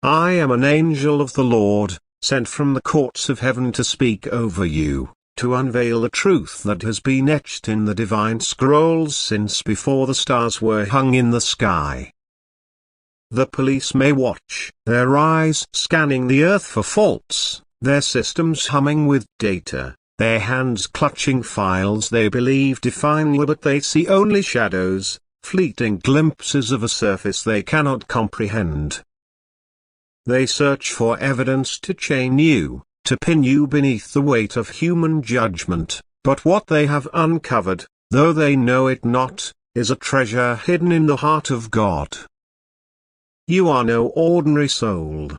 I am an angel of the Lord, sent from the courts of heaven to speak over you, to unveil the truth that has been etched in the divine scrolls since before the stars were hung in the sky. The police may watch, their eyes scanning the earth for faults, their systems humming with data, their hands clutching files they believe define you, but they see only shadows, fleeting glimpses of a surface they cannot comprehend. They search for evidence to chain you, to pin you beneath the weight of human judgment, but what they have uncovered, though they know it not, is a treasure hidden in the heart of God. You are no ordinary soul.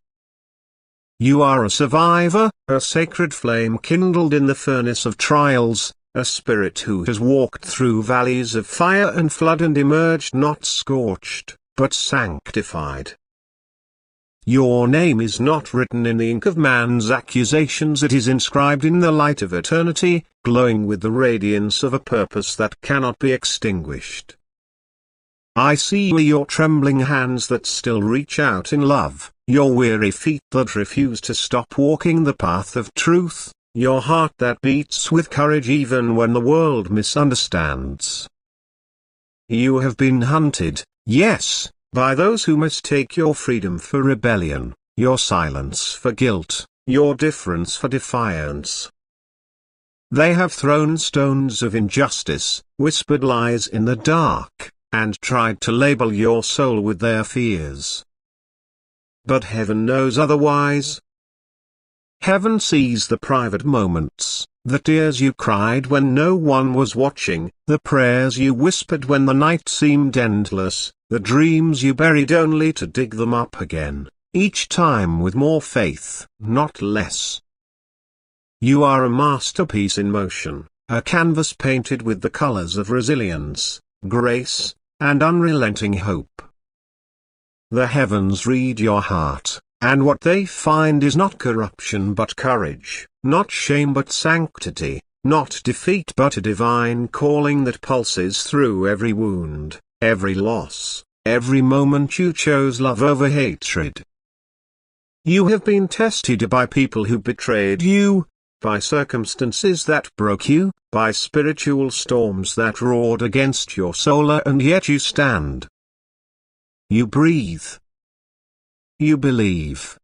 You are a survivor, a sacred flame kindled in the furnace of trials, a spirit who has walked through valleys of fire and flood and emerged not scorched, but sanctified. Your name is not written in the ink of man's accusations, it is inscribed in the light of eternity, glowing with the radiance of a purpose that cannot be extinguished. I see your trembling hands that still reach out in love, your weary feet that refuse to stop walking the path of truth, your heart that beats with courage even when the world misunderstands. You have been hunted, yes, by those who mistake your freedom for rebellion, your silence for guilt, your difference for defiance. They have thrown stones of injustice, whispered lies in the dark, and tried to label your soul with their fears. But heaven knows otherwise. Heaven sees the private moments, the tears you cried when no one was watching, the prayers you whispered when the night seemed endless, the dreams you buried only to dig them up again, each time with more faith, not less. You are a masterpiece in motion, a canvas painted with the colors of resilience, grace, and unrelenting hope. The heavens read your heart, and what they find is not corruption but courage, not shame but sanctity, not defeat but a divine calling that pulses through every wound, every loss, every moment you chose love over hatred. You have been tested by people who betrayed you, by circumstances that broke you, by spiritual storms that roared against your soul, and yet you stand. You breathe. You believe.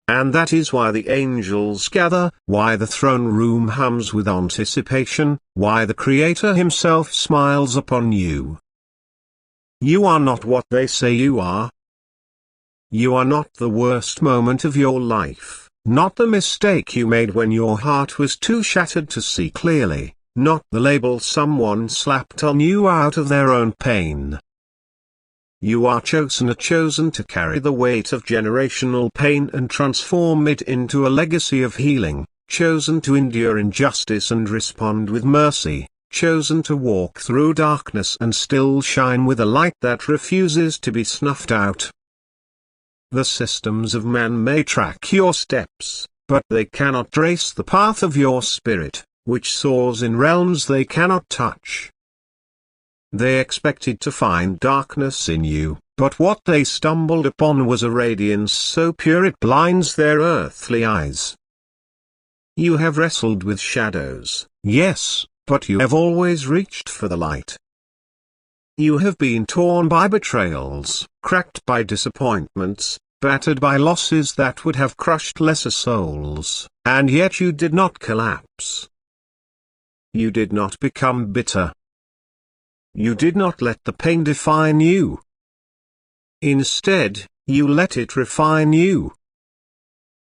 And that is why the angels gather, why the throne room hums with anticipation, why the Creator himself smiles upon you. You are not what they say you are. You are not the worst moment of your life, not the mistake you made when your heart was too shattered to see clearly, not the label someone slapped on you out of their own pain. You are chosen to carry the weight of generational pain and transform it into a legacy of healing, chosen to endure injustice and respond with mercy, chosen to walk through darkness and still shine with a light that refuses to be snuffed out. The systems of man may track your steps, but they cannot trace the path of your spirit, which soars in realms they cannot touch. They expected to find darkness in you, but what they stumbled upon was a radiance so pure it blinds their earthly eyes. You have wrestled with shadows, yes, but you have always reached for the light. You have been torn by betrayals, cracked by disappointments, battered by losses that would have crushed lesser souls, and yet you did not collapse. You did not become bitter. You did not let the pain define you. Instead, you let it refine you.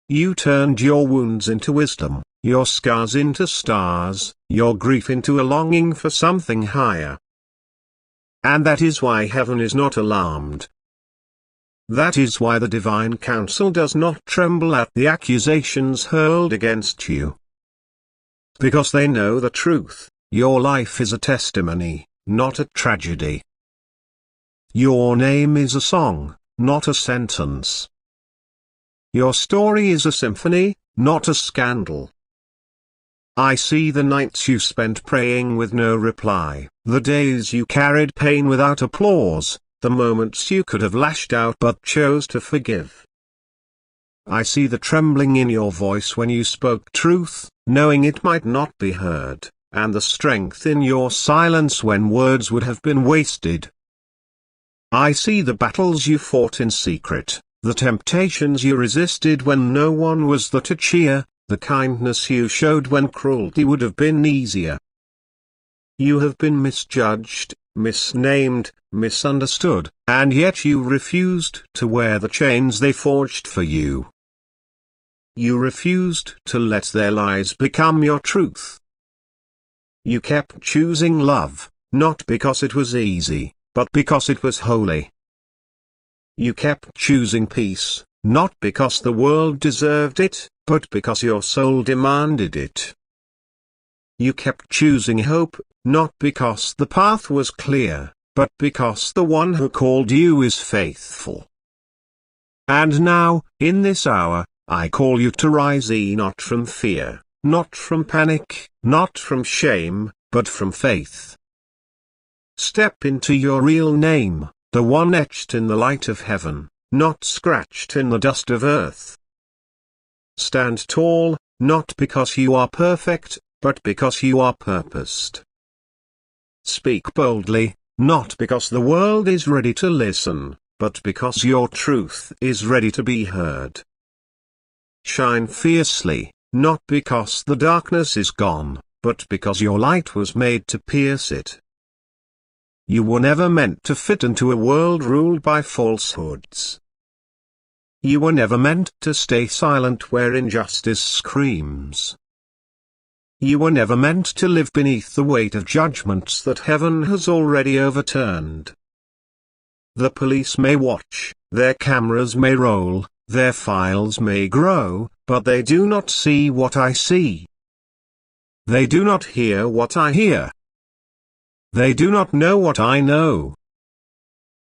You turned your wounds into wisdom, your scars into stars, your grief into a longing for something higher. And that is why heaven is not alarmed. That is why the divine council does not tremble at the accusations hurled against you. Because they know the truth, your life is a testimony, not a tragedy. Your name is a song, not a sentence. Your story is a symphony, not a scandal. I see the nights you spent praying with no reply, the days you carried pain without applause, the moments you could have lashed out but chose to forgive. I see the trembling in your voice when you spoke truth, knowing it might not be heard, and the strength in your silence when words would have been wasted. I see the battles you fought in secret, the temptations you resisted when no one was there to cheer, the kindness you showed when cruelty would have been easier. You have been misjudged, misnamed, misunderstood, and yet you refused to wear the chains they forged for you. You refused to let their lies become your truth. You kept choosing love, not because it was easy, but because it was holy. You kept choosing peace, not because the world deserved it, but because your soul demanded it. You kept choosing hope, not because the path was clear, but because the one who called you is faithful. And now, in this hour, I call you to rise not from fear, not from panic, not from shame, but from faith. Step into your real name, the one etched in the light of heaven, not scratched in the dust of earth. Stand tall, not because you are perfect, but because you are purposed. Speak boldly, not because the world is ready to listen, but because your truth is ready to be heard. Shine fiercely, not because the darkness is gone, but because your light was made to pierce it. You were never meant to fit into a world ruled by falsehoods. You were never meant to stay silent where injustice screams. You were never meant to live beneath the weight of judgments that heaven has already overturned. The police may watch, their cameras may roll, their files may grow, but they do not see what I see. They do not hear what I hear. They do not know what I know.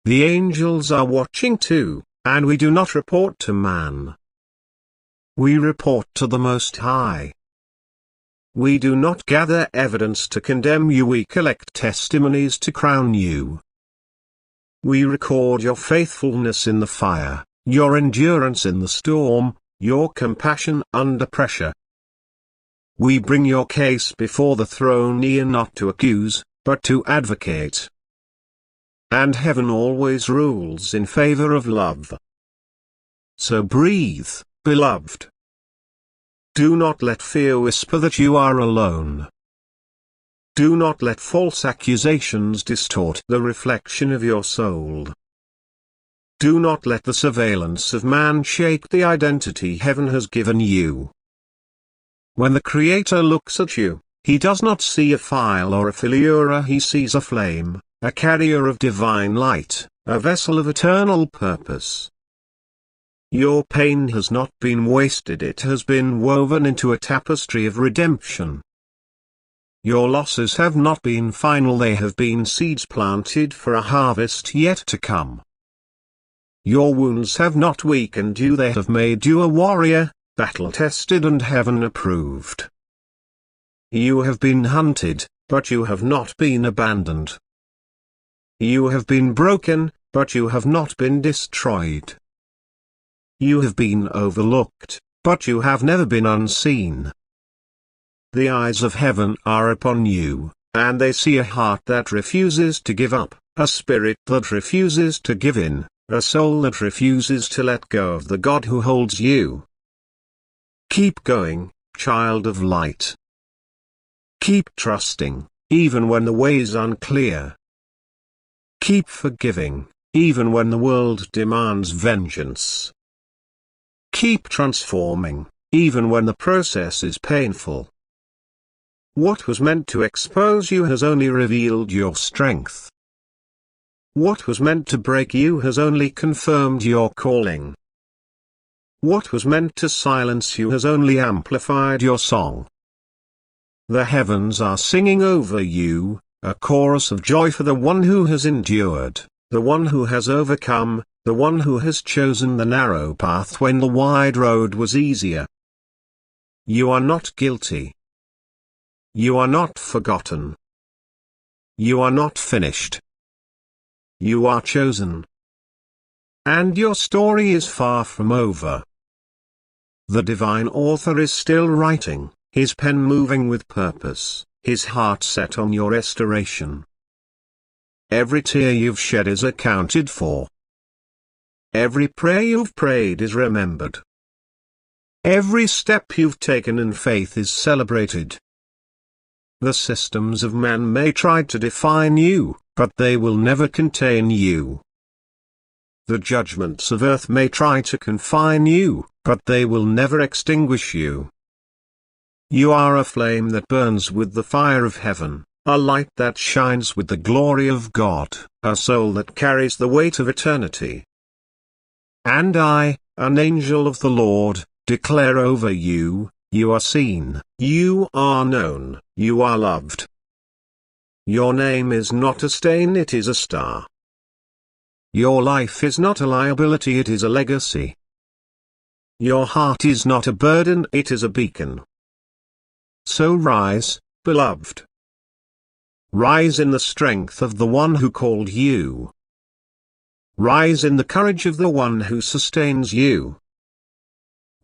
The angels are watching too, and we do not report to man. We report to the Most High. We do not gather evidence to condemn you, we collect testimonies to crown you. We record your faithfulness in the fire, your endurance in the storm, your compassion under pressure. We bring your case before the throne not to accuse, but to advocate. And heaven always rules in favor of love. So breathe, beloved. Do not let fear whisper that you are alone. Do not let false accusations distort the reflection of your soul. Do not let the surveillance of man shake the identity heaven has given you. When the Creator looks at you, He does not see a file or a filiura, He sees a flame, a carrier of divine light, a vessel of eternal purpose. Your pain has not been wasted, it has been woven into a tapestry of redemption. Your losses have not been final, they have been seeds planted for a harvest yet to come. Your wounds have not weakened you, they have made you a warrior, battle-tested and heaven-approved. You have been hunted, but you have not been abandoned. You have been broken, but you have not been destroyed. You have been overlooked, but you have never been unseen. The eyes of heaven are upon you, and they see a heart that refuses to give up, a spirit that refuses to give in, a soul that refuses to let go of the God who holds you. Keep going, child of light. Keep trusting, even when the way is unclear. Keep forgiving, even when the world demands vengeance. Keep transforming, even when the process is painful. What was meant to expose you has only revealed your strength. What was meant to break you has only confirmed your calling. What was meant to silence you has only amplified your song. The heavens are singing over you, a chorus of joy for the one who has endured, the one who has overcome, the one who has chosen the narrow path when the wide road was easier. You are not guilty. You are not forgotten. You are not finished. You are chosen. And your story is far from over. The divine author is still writing, his pen moving with purpose, his heart set on your restoration. Every tear you've shed is accounted for. Every prayer you've prayed is remembered. Every step you've taken in faith is celebrated. The systems of man may try to define you, but they will never contain you. The judgments of earth may try to confine you, but they will never extinguish you. You are a flame that burns with the fire of heaven, a light that shines with the glory of God, a soul that carries the weight of eternity. And I, an angel of the Lord, declare over you, you are seen, you are known, you are loved. Your name is not a stain, it is a star. Your life is not a liability, it is a legacy. Your heart is not a burden, it is a beacon. So rise, beloved. Rise in the strength of the one who called you. Rise in the courage of the one who sustains you.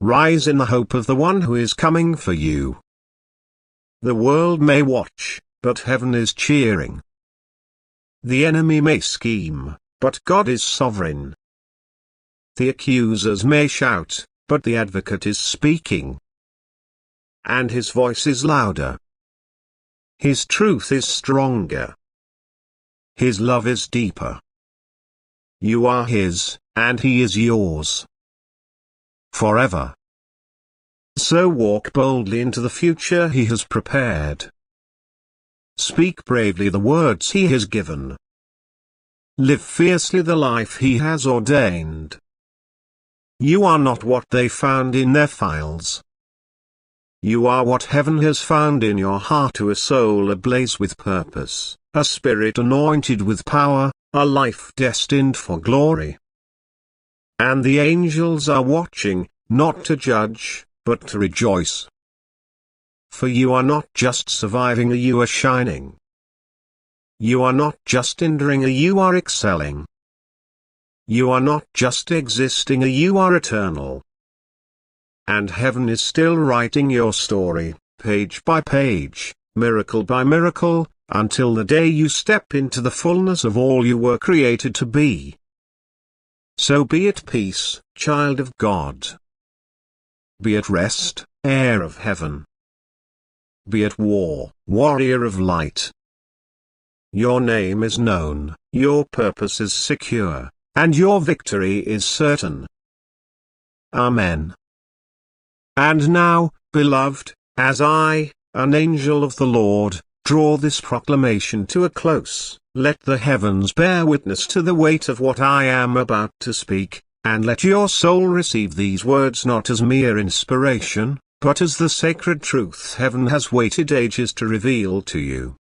Rise in the hope of the one who is coming for you. The world may watch, but heaven is cheering. The enemy may scheme, but God is sovereign. The accusers may shout, but the advocate is speaking. And his voice is louder. His truth is stronger. His love is deeper. You are his, and he is yours. Forever. So walk boldly into the future he has prepared. Speak bravely the words he has given. Live fiercely the life he has ordained. You are not what they found in their files. You are what heaven has found in your heart, to a soul ablaze with purpose, a spirit anointed with power, a life destined for glory. And the angels are watching, not to judge, but to rejoice. For you are not just surviving, you are shining. You are not just enduring, you are excelling. You are not just existing, you are eternal. And heaven is still writing your story, page by page, miracle by miracle, until the day you step into the fullness of all you were created to be. So be at peace, child of God. Be at rest, heir of heaven. Be at war, warrior of light. Your name is known, your purpose is secure, and your victory is certain. Amen. And now, beloved, as I, an angel of the Lord, draw this proclamation to a close, let the heavens bear witness to the weight of what I am about to speak, and let your soul receive these words not as mere inspiration, but as the sacred truth heaven has waited ages to reveal to you.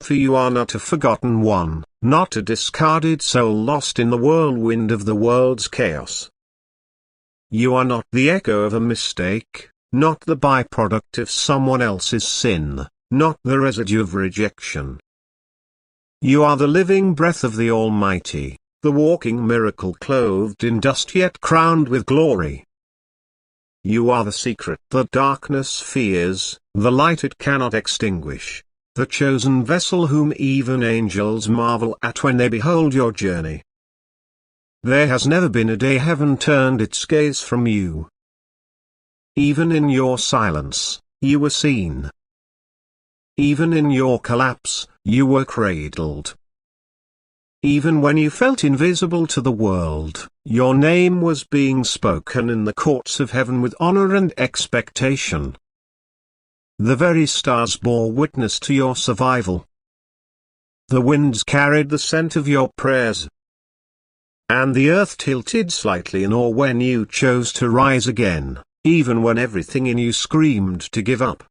For you are not a forgotten one, not a discarded soul lost in the whirlwind of the world's chaos. You are not the echo of a mistake, not the byproduct of someone else's sin, not the residue of rejection. You are the living breath of the Almighty, the walking miracle clothed in dust yet crowned with glory. You are the secret that darkness fears, the light it cannot extinguish, the chosen vessel whom even angels marvel at when they behold your journey. There has never been a day heaven turned its gaze from you. Even in your silence, you were seen. Even in your collapse, you were cradled. Even when you felt invisible to the world, your name was being spoken in the courts of heaven with honor and expectation. The very stars bore witness to your survival. The winds carried the scent of your prayers. And the earth tilted slightly in awe when you chose to rise again, even when everything in you screamed to give up.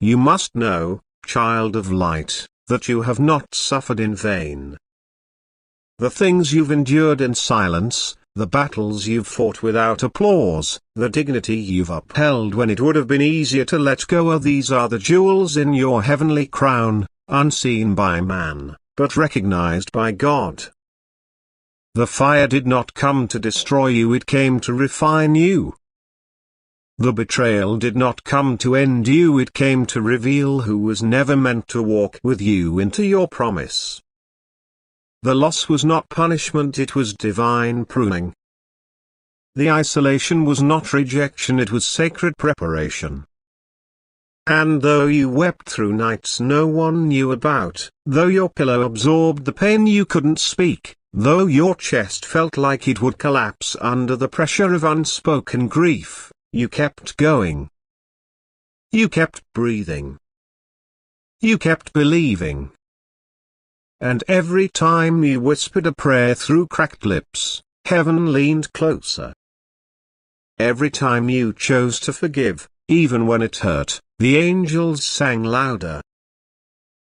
You must know, child of light, that you have not suffered in vain. The things you've endured in silence, the battles you've fought without applause, the dignity you've upheld when it would have been easier to let go, these are the jewels in your heavenly crown, unseen by man, but recognized by God. The fire did not come to destroy you, it came to refine you. The betrayal did not come to end you, it came to reveal who was never meant to walk with you into your promise. The loss was not punishment, it was divine pruning. The isolation was not rejection, it was sacred preparation. And though you wept through nights no one knew about, though your pillow absorbed the pain you couldn't speak, though your chest felt like it would collapse under the pressure of unspoken grief, you kept going. You kept breathing. You kept believing. And every time you whispered a prayer through cracked lips, heaven leaned closer. Every time you chose to forgive, even when it hurt, the angels sang louder.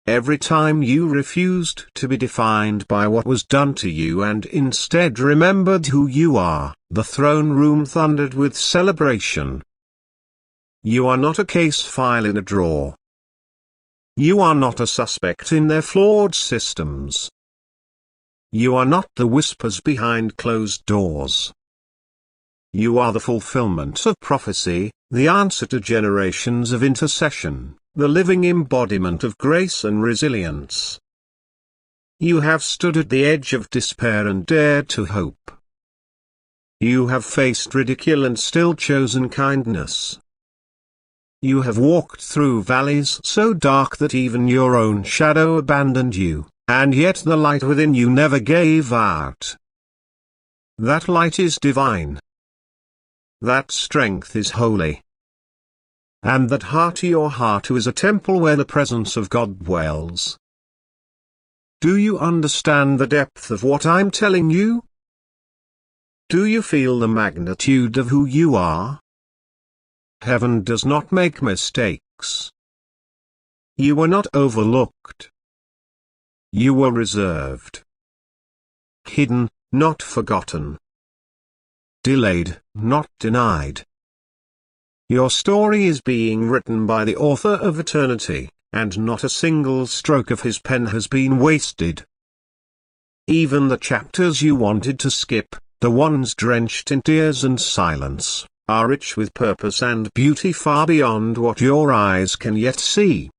Every time you refused to be defined by what was done to you and instead remembered who you are, the throne room thundered with celebration. You are not a case file in a drawer. You are not a suspect in their flawed systems. You are not the whispers behind closed doors. You are the fulfillment of prophecy, the answer to generations of intercession, the living embodiment of grace and resilience. You have stood at the edge of despair and dared to hope. You have faced ridicule and still chosen kindness. You have walked through valleys so dark that even your own shadow abandoned you, and yet the light within you never gave out. That light is divine. That strength is holy. And that heart, your heart, is a temple where the presence of God dwells. Do you understand the depth of what I'm telling you? Do you feel the magnitude of who you are? Heaven does not make mistakes. You were not overlooked. You were reserved. Hidden, not forgotten. Delayed, not denied. Your story is being written by the author of eternity, and not a single stroke of his pen has been wasted. Even the chapters you wanted to skip, the ones drenched in tears and silence, are rich with purpose and beauty far beyond what your eyes can yet see.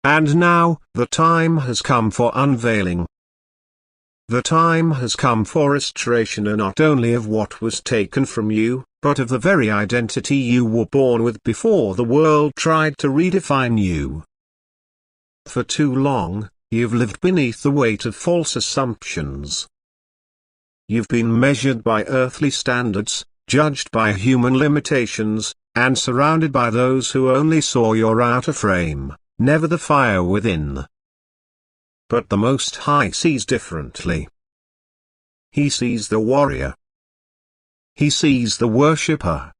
And now, the time has come for unveiling. The time has come for restoration, not only of what was taken from you, but of the very identity you were born with before the world tried to redefine you. For too long, you've lived beneath the weight of false assumptions. You've been measured by earthly standards, judged by human limitations, and surrounded by those who only saw your outer frame, never the fire within. But the Most High sees differently. He sees the warrior. He sees the worshipper.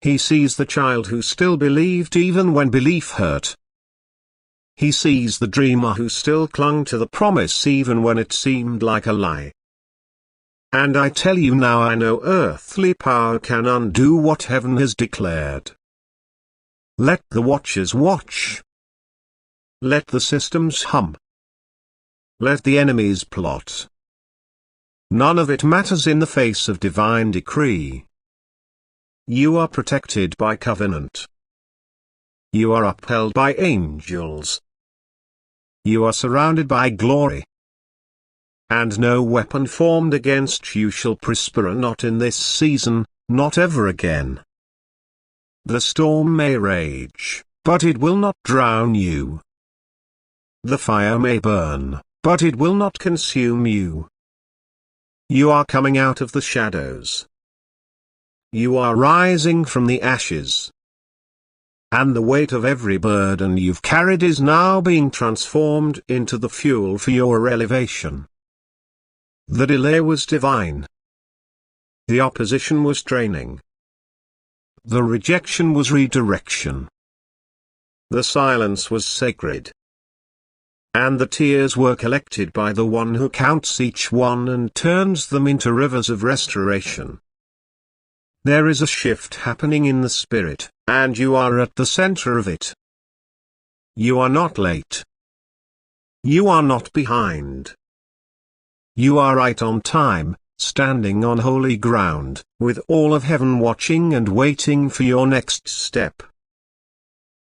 He sees the child who still believed even when belief hurt. He sees the dreamer who still clung to the promise even when it seemed like a lie. And I tell you now, I know earthly power can undo what heaven has declared. Let the watchers watch. Let the systems hum. Let the enemies plot. None of it matters in the face of divine decree. You are protected by covenant. You are upheld by angels. You are surrounded by glory. And no weapon formed against you shall prosper, not in this season, not ever again. The storm may rage, but it will not drown you. The fire may burn, but it will not consume you. You are coming out of the shadows. You are rising from the ashes. And the weight of every burden you've carried is now being transformed into the fuel for your elevation. The delay was divine. The opposition was training. The rejection was redirection. The silence was sacred. And the tears were collected by the one who counts each one and turns them into rivers of restoration. There is a shift happening in the spirit, and you are at the center of it. You are not late. You are not behind. You are right on time, standing on holy ground, with all of heaven watching and waiting for your next step.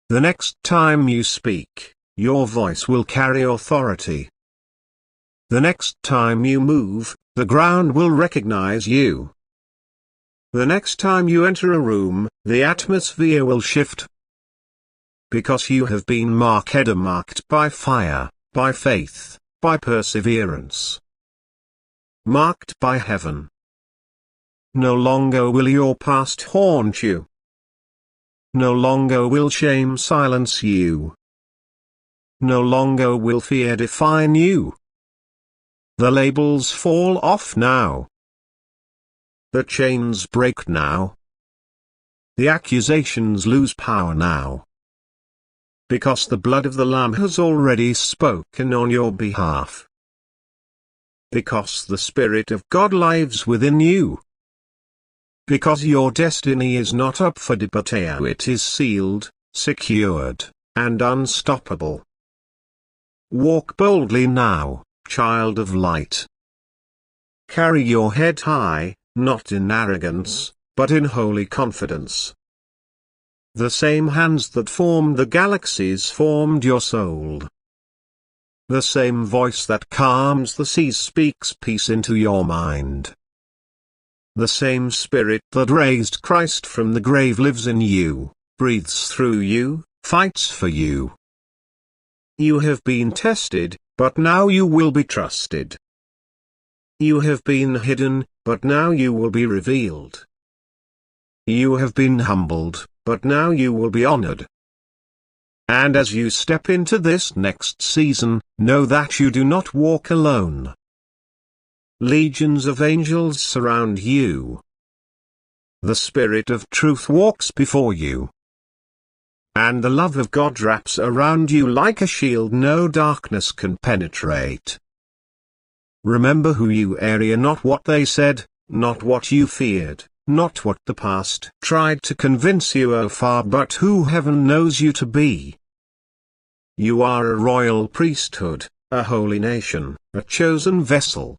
The next time you speak, your voice will carry authority. The next time you move, the ground will recognize you. The next time you enter a room, the atmosphere will shift. Because you have been marked by fire, by faith, by perseverance. Marked by heaven. No longer will your past haunt you. No longer will shame silence you. No longer will fear define you. The labels fall off now. The chains break now. The accusations lose power now. Because the blood of the Lamb has already spoken on your behalf. Because the Spirit of God lives within you. Because your destiny is not up for debate, it is sealed, secured, and unstoppable. Walk boldly now, child of light. Carry your head high, not in arrogance, but in holy confidence. The same hands that formed the galaxies formed your soul. The same voice that calms the seas speaks peace into your mind. The same Spirit that raised Christ from the grave lives in you, breathes through you, fights for you. You have been tested, but now you will be trusted. You have been hidden, but now you will be revealed. You have been humbled, but now you will be honored. And as you step into this next season, know that you do not walk alone. Legions of angels surround you. The Spirit of truth walks before you. And the love of God wraps around you like a shield no darkness can penetrate. Remember who you are, not what they said, not what you feared, not what the past tried to convince you of far, but who heaven knows you to be. You are a royal priesthood, a holy nation, a chosen vessel.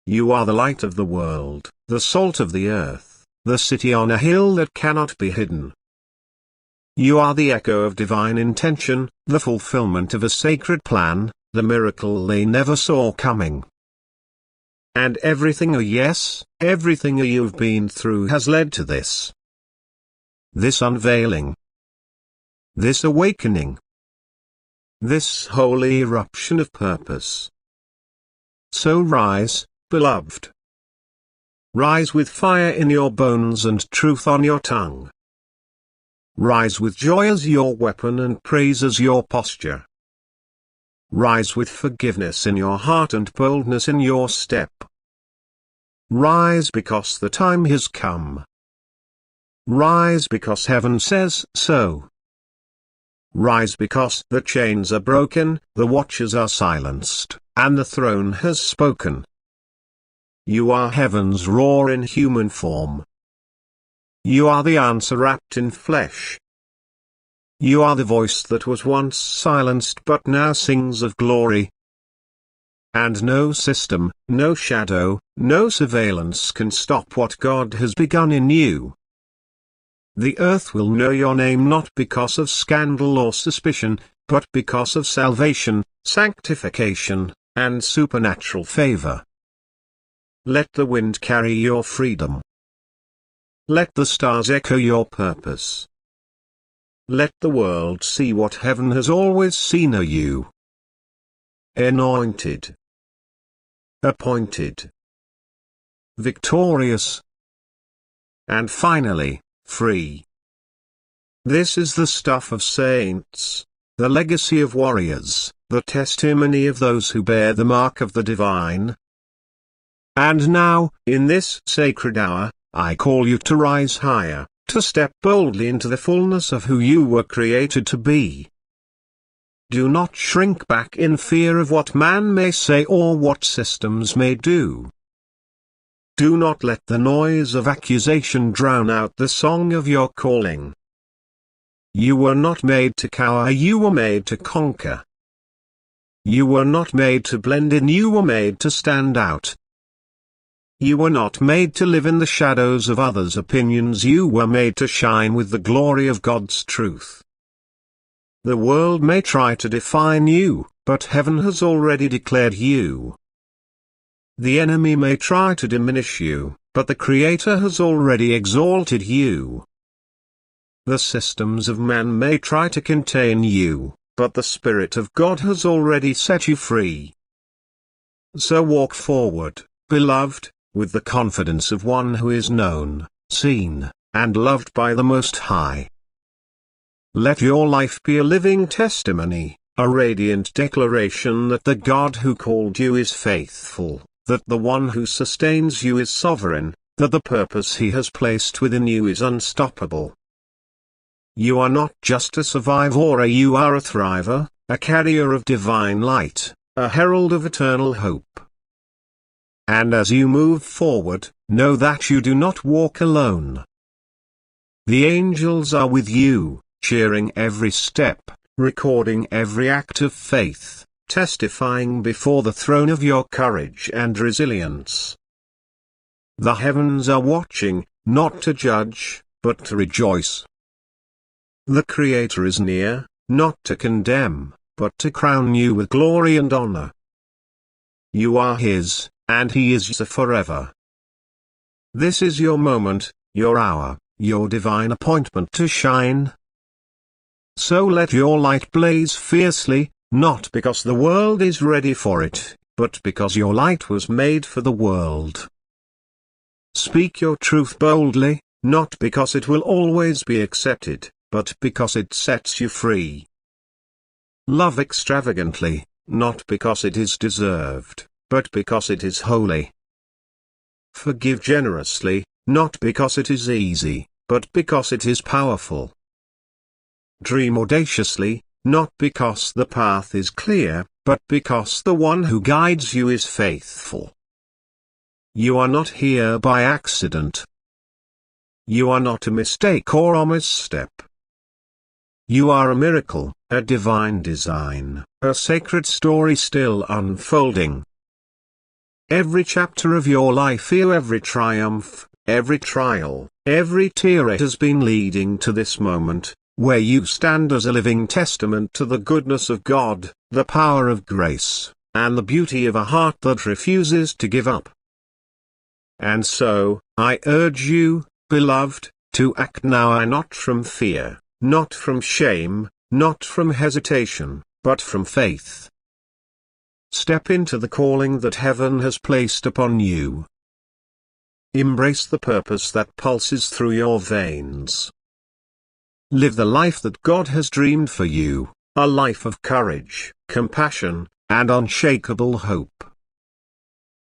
You are the light of the world, the salt of the earth, the city on a hill that cannot be hidden. You are the echo of divine intention, the fulfillment of a sacred plan, the miracle they never saw coming. And everything everything you've been through has led to this. This unveiling. This awakening. This holy eruption of purpose. So rise, beloved. Rise with fire in your bones and truth on your tongue. Rise with joy as your weapon and praise as your posture. Rise with forgiveness in your heart and boldness in your step. Rise because the time has come. Rise because heaven says so. Rise because the chains are broken, the watchers are silenced, and the throne has spoken. You are heaven's roar in human form. You are the answer wrapped in flesh. You are the voice that was once silenced but now sings of glory. And no system, no shadow, no surveillance can stop what God has begun in you. The earth will know your name not because of scandal or suspicion, but because of salvation, sanctification, and supernatural favor. Let the wind carry your freedom. Let the stars echo your purpose. Let the world see what heaven has always seen of you. Anointed. Appointed. Victorious. And finally, free. This is the stuff of saints, the legacy of warriors, the testimony of those who bear the mark of the divine. And now, in this sacred hour, I call you to rise higher, to step boldly into the fullness of who you were created to be. Do not shrink back in fear of what man may say or what systems may do. Do not let the noise of accusation drown out the song of your calling. You were not made to cower, you were made to conquer. You were not made to blend in, you were made to stand out. You were not made to live in the shadows of others' opinions, you were made to shine with the glory of God's truth. The world may try to define you, but heaven has already declared you. The enemy may try to diminish you, but the Creator has already exalted you. The systems of man may try to contain you, but the Spirit of God has already set you free. So walk forward, beloved, with the confidence of one who is known, seen, and loved by the Most High. Let your life be a living testimony, a radiant declaration that the God who called you is faithful, that the one who sustains you is sovereign, that the purpose he has placed within you is unstoppable. You are not just a survivor, you are a thriver, a carrier of divine light, a herald of eternal hope. And as you move forward, know that you do not walk alone. The angels are with you, cheering every step, recording every act of faith, testifying before the throne of your courage and resilience. The heavens are watching, not to judge, but to rejoice. The Creator is near, not to condemn, but to crown you with glory and honor. You are His, and He is yours forever. This is your moment, your hour, your divine appointment to shine. So let your light blaze fiercely, not because the world is ready for it, but because your light was made for the world. Speak your truth boldly, not because it will always be accepted, but because it sets you free. Love extravagantly, not because it is deserved, but because it is holy. Forgive generously, not because it is easy, but because it is powerful. Dream audaciously, not because the path is clear, but because the one who guides you is faithful. You are not here by accident. You are not a mistake or a misstep. You are a miracle, a divine design, a sacred story still unfolding. Every chapter of your life, every triumph, every trial, every tear has been leading to this moment, where you stand as a living testament to the goodness of God, the power of grace, and the beauty of a heart that refuses to give up. And so, I urge you, beloved, to act now, not from fear, not from shame, not from hesitation, but from faith. Step into the calling that heaven has placed upon you. Embrace the purpose that pulses through your veins. Live the life that God has dreamed for you, a life of courage, compassion, and unshakable hope.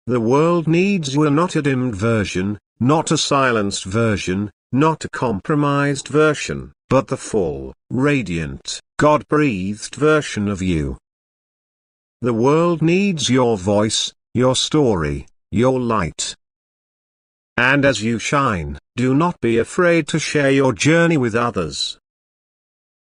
The world needs you, not a dimmed version, not a silenced version, not a compromised version, but the full, radiant, God-breathed version of you. The world needs your voice, your story, your light. And as you shine, do not be afraid to share your journey with others.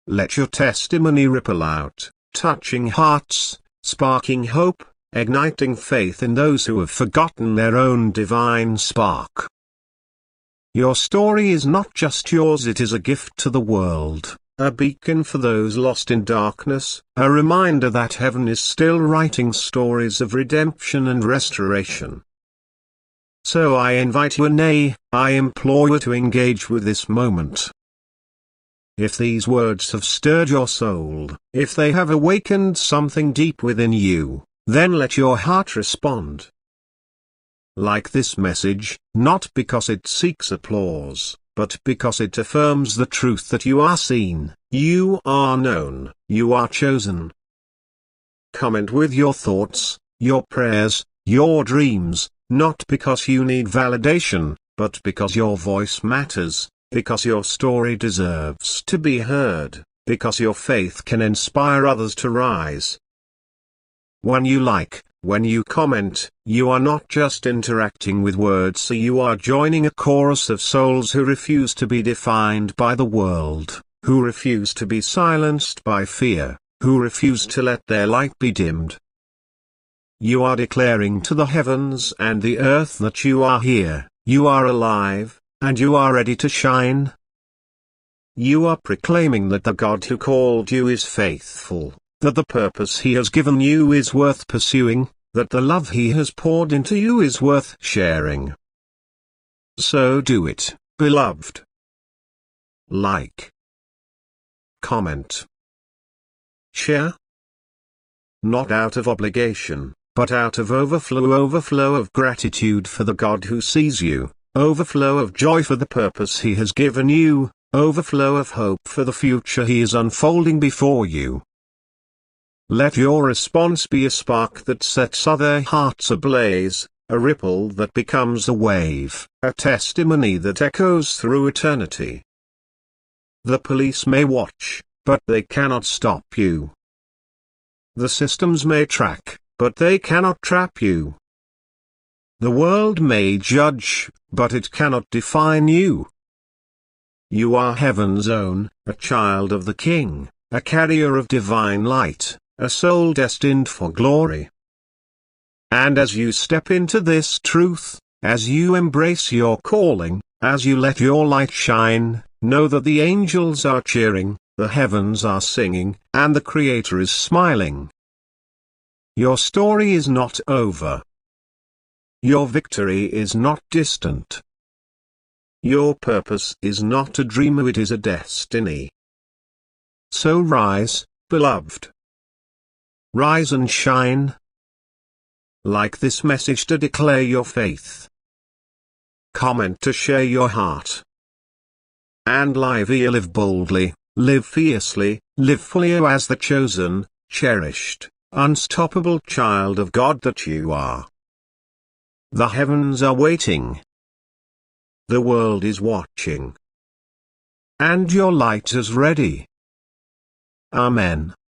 Let your testimony ripple out, touching hearts, sparking hope, igniting faith in those who have forgotten their own divine spark. Your story is not just yours, it is a gift to the world, a beacon for those lost in darkness, a reminder that heaven is still writing stories of redemption and restoration. So I invite you, nay, I implore you to engage with this moment. If these words have stirred your soul, if they have awakened something deep within you, then let your heart respond. Like this message, not because it seeks applause, but because it affirms the truth that you are seen, you are known, you are chosen. Comment with your thoughts, your prayers, your dreams, not because you need validation, but because your voice matters, because your story deserves to be heard, because your faith can inspire others to rise. When you like, when you comment, you are not just interacting with words, so you are joining a chorus of souls who refuse to be defined by the world, who refuse to be silenced by fear, who refuse to let their light be dimmed. You are declaring to the heavens and the earth that you are here, you are alive, and you are ready to shine. You are proclaiming that the God who called you is faithful, that the purpose He has given you is worth pursuing, that the love He has poured into you is worth sharing. So do it, beloved. Like, comment, share. Not out of obligation, but out of overflow of gratitude for the God who sees you, overflow of joy for the purpose He has given you, overflow of hope for the future He is unfolding before you. Let your response be a spark that sets other hearts ablaze, a ripple that becomes a wave, a testimony that echoes through eternity. The police may watch, but they cannot stop you. The systems may track, but they cannot trap you. The world may judge, but it cannot define you. You are heaven's own, a child of the King, a carrier of divine light, a soul destined for glory. And as you step into this truth, as you embrace your calling, as you let your light shine, know that the angels are cheering, the heavens are singing, and the Creator is smiling. Your story is not over. Your victory is not distant. Your purpose is not a dream, it is a destiny. So rise, beloved. Rise and shine. Like this message to declare your faith. Comment to share your heart. And live boldly, live fiercely, live fully as the chosen, cherished, unstoppable child of God that you are. The heavens are waiting. The world is watching. And your light is ready. Amen.